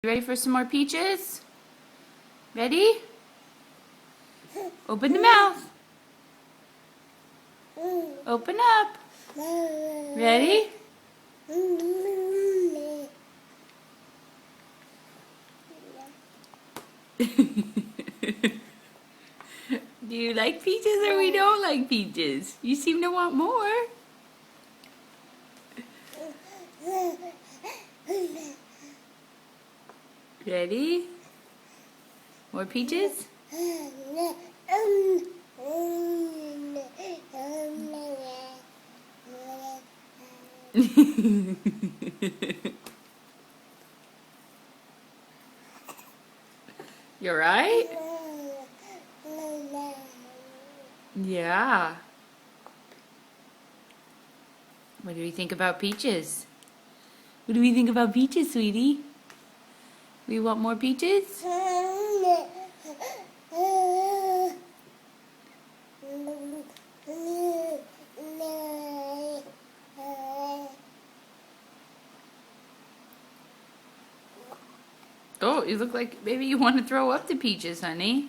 You ready for some more peaches? Ready? Open the mouth. Open up. Ready? Do you like peaches or we don't like peaches? You seem to want more. Ready? More peaches? You alright? Yeah. What do we think about peaches? What do we think about peaches, sweetie? We want more peaches? Oh, you look like maybe you want to throw up the peaches, honey.